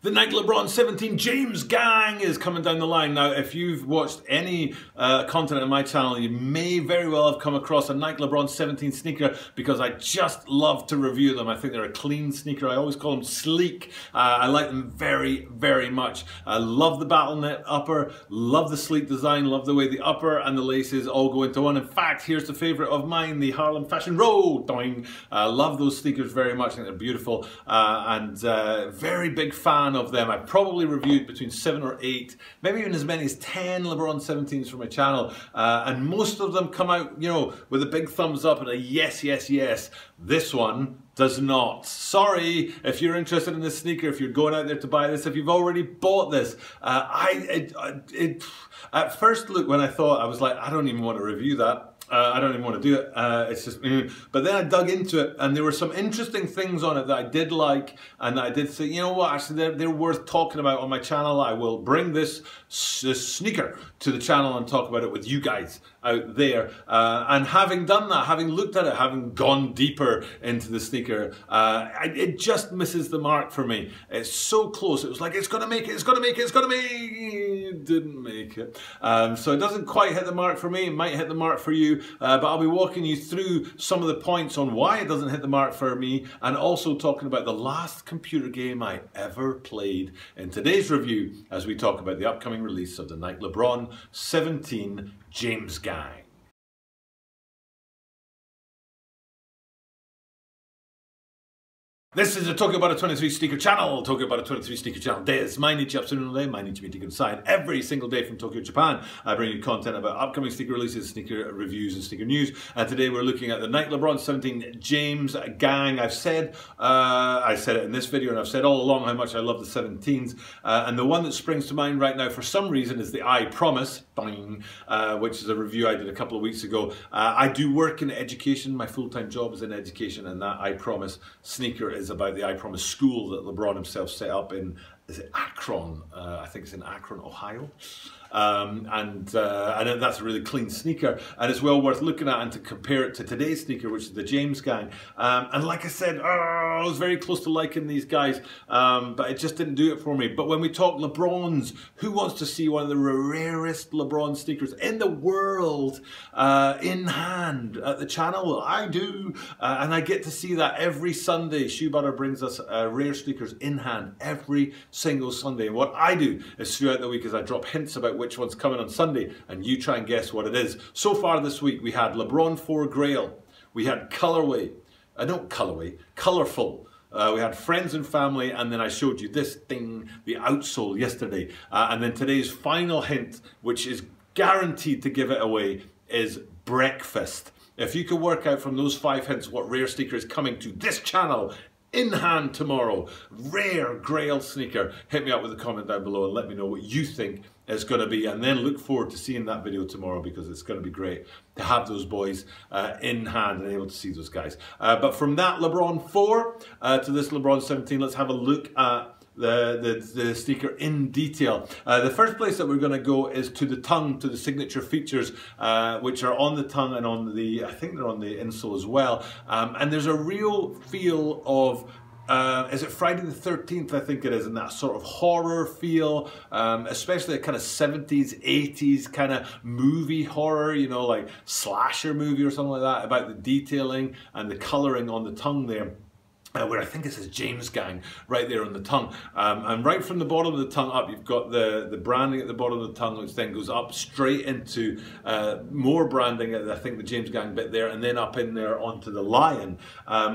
The Nike LeBron 17 James Gang is coming down the line. Now, if you've watched any content on my channel, you may very well have come across a Nike LeBron 17 sneaker because I just love to review them. I think they're a clean sneaker. I always call them sleek. I like them very, very much. I love the battle knit upper, love the sleek design, love the way the upper and the laces all go into one. In fact, here's the favorite of mine, the Harlem Fashion Road. Doing. Love those sneakers very much. I think they're beautiful and very big fan of them. I've probably reviewed between 7 or 8, maybe even as many as 10 LeBron 17s for my channel, and most of them come out, you know, with a big thumbs up and a yes, yes, yes. This one does not. Sorry if you're interested in this sneaker, if you're going out there to buy this, if you've already bought this. At first look, when I thought, I was like, I don't even want to review that. I don't even want to do it. It's just, but then I dug into it, and there were some interesting things on it that I did like, and that I did say, you know what, actually they're worth talking about on my channel. I will bring this sneaker to the channel and talk about it with you guys out there. And having done that, having looked at it, having gone deeper into the sneaker, it just misses the mark for me. It's so close. It was like, it's gonna make it, it's gonna make it, it's gonna make it. It didn't make it. So it doesn't quite hit the mark for me. It might hit the mark for you. But I'll be walking you through some of the points on why it doesn't hit the mark for me, and also talking about the last computer game I ever played in today's review as we talk about the upcoming release of the Nike LeBron 17 James Gang. This is a Tokyo Butter 23 sneaker channel. Tokyo Butter 23 sneaker channel. Des, Mainichi Absoluno Day, Mainichi Meeting Inside. Every single day from Tokyo, Japan, I bring you content about upcoming sneaker releases, sneaker reviews, and sneaker news. And today we're looking at the Nike LeBron 17 James Gang. I said it in this video, and I've said all along how much I love the 17s. And the one that springs to mind right now for some reason is the I Promise, which is a review I did a couple of weeks ago. I do work in education. My full-time job is in education, and that I Promise sneaker is about the I Promise school that LeBron himself set up in, is it Akron? I think it's in Akron, Ohio. And that's a really clean sneaker, and it's well worth looking at and to compare it to today's sneaker, which is the James Gang. And like I said, I was very close to liking these guys, but it just didn't do it for me. But when we talk LeBrons, who wants to see one of the rarest LeBron sneakers in the world in hand at the channel? I do, and I get to see that every Sunday. Shoe Butter brings us rare sneakers in hand every single Sunday. And what I do is throughout the week is I drop hints about which one's coming on Sunday, and you try and guess what it is. So far this week we had LeBron 4 Grail, we had Colorway, Colorful, we had Friends and Family, and then I showed you this thing, the outsole, yesterday. And then today's final hint, which is guaranteed to give it away, is Breakfast. If you could work out from those 5 hints what rare sneaker is coming to this channel in hand tomorrow, rare Grail sneaker, hit me up with a comment down below and let me know what you think it's going to be, and then look forward to seeing that video tomorrow, because it's going to be great to have those boys in hand and able to see those guys. But from that LeBron 4 to this LeBron 17, let's have a look at the sneaker in detail. The first place that we're going to go is to the tongue, to the signature features, which are on the tongue and on the, I think they're on the insole as well. And there's a real feel of, is it Friday the 13th, I think it is, and that sort of horror feel, especially a kind of 70s, 80s kind of movie horror, you know, like slasher movie or something like that, about the detailing and the colouring on the tongue there. Where I think it says James Gang right there on the tongue. And right from the bottom of the tongue up, you've got the branding at the bottom of the tongue, which then goes up straight into more branding at, I think, the James Gang bit there, and then up in there onto the lion,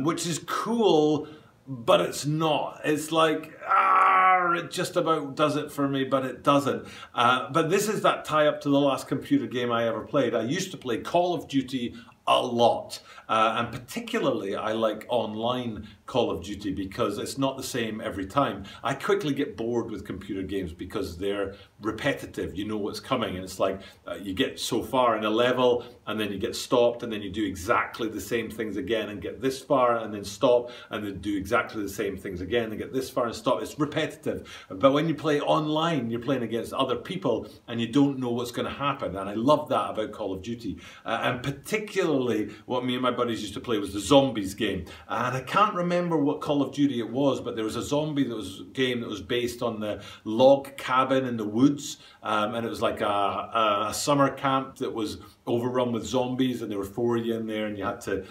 which is cool, but it's not. It's like, it just about does it for me, but it doesn't. But this is that tie up to the last computer game I ever played. I used to play Call of Duty a lot, and particularly I like online Call of Duty because it's not the same every time. I quickly get bored with computer games because they're repetitive. You know what's coming, and it's like you get so far in a level and then you get stopped, and then you do exactly the same things again and get this far and then stop, and then do exactly the same things again and get this far and stop. It's repetitive. But when you play online, you're playing against other people and you don't know what's going to happen, and I love that about Call of Duty. And particularly what me and my buddies used to play was the Zombies game, and I can't remember remember what Call of Duty it was, but there was a zombie game that was based on the log cabin in the woods, and it was like a summer camp that was overrun with zombies, and there were 4 of you in there, and you had to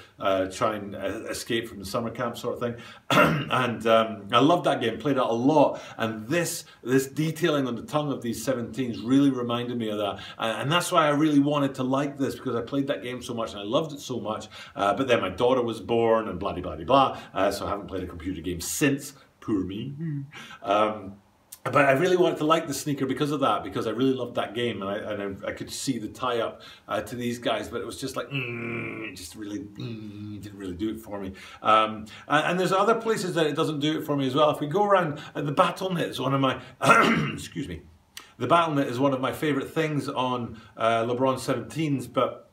try and escape from the summer camp sort of thing. And I loved that game, played it a lot, and this detailing on the tongue of these 17s really reminded me of that, and that's why I really wanted to like this, because I played that game so much and I loved it so much. But then my daughter was born and blah blah blah blah, so I haven't played a computer game since. Poor me. But I really wanted to like the sneaker because of that, because I really loved that game, and I could see the tie-up to these guys, but it was just like, it just really didn't really do it for me. And there's other places that it doesn't do it for me as well. If we go around, the BattleNet is one of my, excuse me, the BattleNet is one of my favourite things on LeBron 17s, but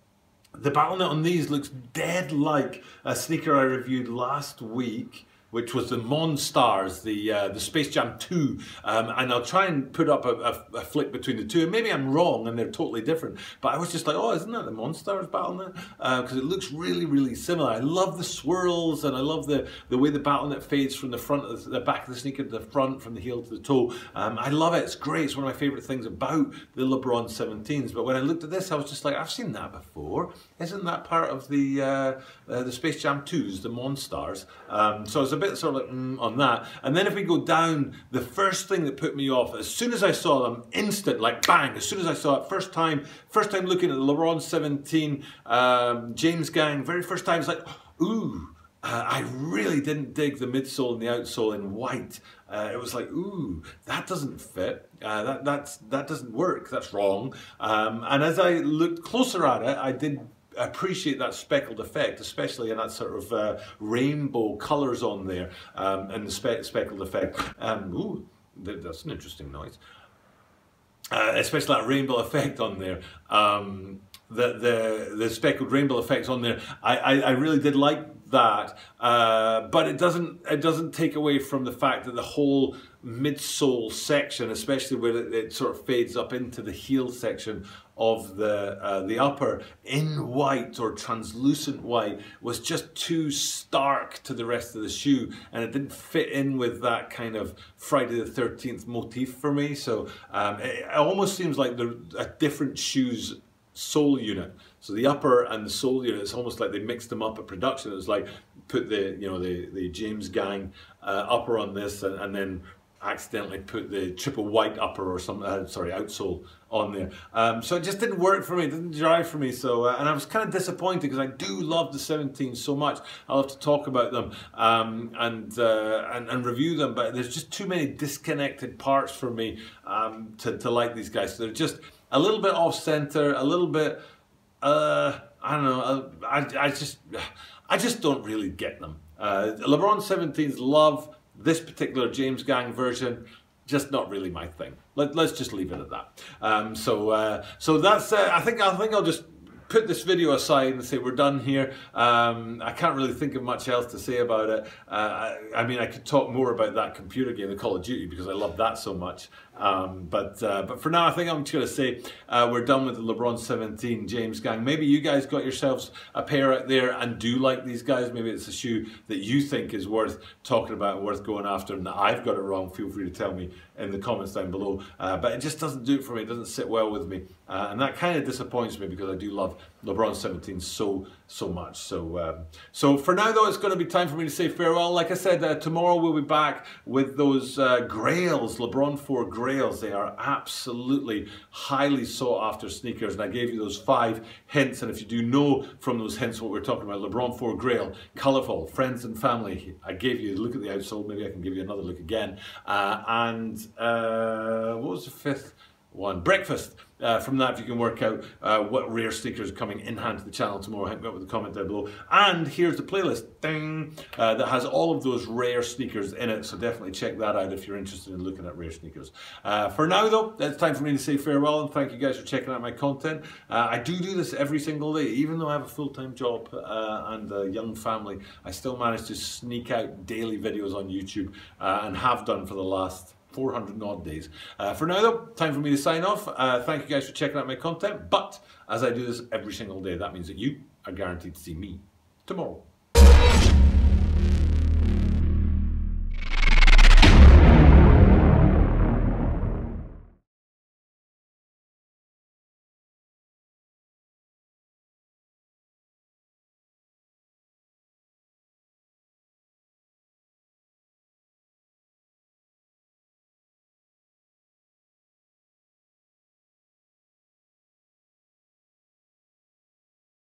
the BattleNet on these looks dead like a sneaker I reviewed last week, which was the Monstars, the Space Jam 2. And I'll try and put up a flick between the two. And maybe I'm wrong and they're totally different. But I was just like, oh, isn't that the Monstars BattleNet? Because it looks really, really similar. I love the swirls, and I love the way the BattleNet fades from the front of the back of the sneaker to the front, from the heel to the toe. I love it. It's great. It's one of my favorite things about the LeBron 17s. But when I looked at this, I was just like, I've seen that before. Isn't that part of the Space Jam 2s, the Monstars? So I was a bit sort of like on that. And then if we go down, the first thing that put me off, as soon as I saw them, instant, like bang, as soon as I saw it, first time looking at the LeBron 17 James Gang, very first time, it's like, ooh, I really didn't dig the midsole and the outsole in white. It was like, ooh, that doesn't fit. That doesn't work. That's wrong. And as I looked closer at it, I did appreciate that speckled effect, especially in that sort of rainbow colours on there, and the speckled effect. Ooh, that's an interesting noise. Especially that rainbow effect on there. The speckled rainbow effects on there. I really did like that, but it doesn't take away from the fact that the whole midsole section, especially where it sort of fades up into the heel section of the upper in white or translucent white, was just too stark to the rest of the shoe, and it didn't fit in with that kind of Friday the 13th motif for me. So it almost seems like they're a different shoe's sole unit. So the upper and the sole unit, it's almost like they mixed them up at production. It was like put the James Gang upper on this, and then accidentally put the triple white upper or some outsole on there. So it just didn't work for me. It didn't drive for me. So and I was kind of disappointed, because I do love the 17s so much. I'll have to talk about them and review them, but there's just too many disconnected parts for me to like these guys. So they're just a little bit off center, a little bit. I don't know. I just don't really get them. LeBron 17s love this particular James Gang version, just not really my thing. Let's just leave it at that. So that's. I think I'll just put this video aside and say we're done here. I can't really think of much else to say about it. I mean, I could talk more about that computer game, the Call of Duty, because I love that so much. But for now, I think I'm just going to say we're done with the LeBron 17 James Gang. Maybe you guys got yourselves a pair out there and do like these guys. Maybe it's a shoe that you think is worth talking about and worth going after, and that I've got it wrong. Feel free to tell me in the comments down below. But it just doesn't do it for me. It doesn't sit well with me. And that kind of disappoints me, because I do love LeBron 17 so much. So for now, though, it's going to be time for me to say farewell. Like I said, tomorrow we'll be back with those Grails, LeBron 4 Grails. They are absolutely highly sought after sneakers, and I gave you those 5 hints, and if you do know from those hints what we're talking about, LeBron 4 Grail, colourful, friends and family. I gave you a look at the outsole. Maybe I can give you another look again. And what was the 5th one? Breakfast. From that, if you can work out what rare sneakers are coming in hand to the channel tomorrow, hit me up with a comment down below. And here's the playlist, ding, that has all of those rare sneakers in it, so definitely check that out if you're interested in looking at rare sneakers. For now, though, it's time for me to say farewell, and thank you guys for checking out my content. I do this every single day, even though I have a full-time job and a young family. I still manage to sneak out daily videos on YouTube, and have done for the last 400 odd days. For now, though, time for me to sign off. Thank you guys for checking out my content, but as I do this every single day, that means that you are guaranteed to see me tomorrow.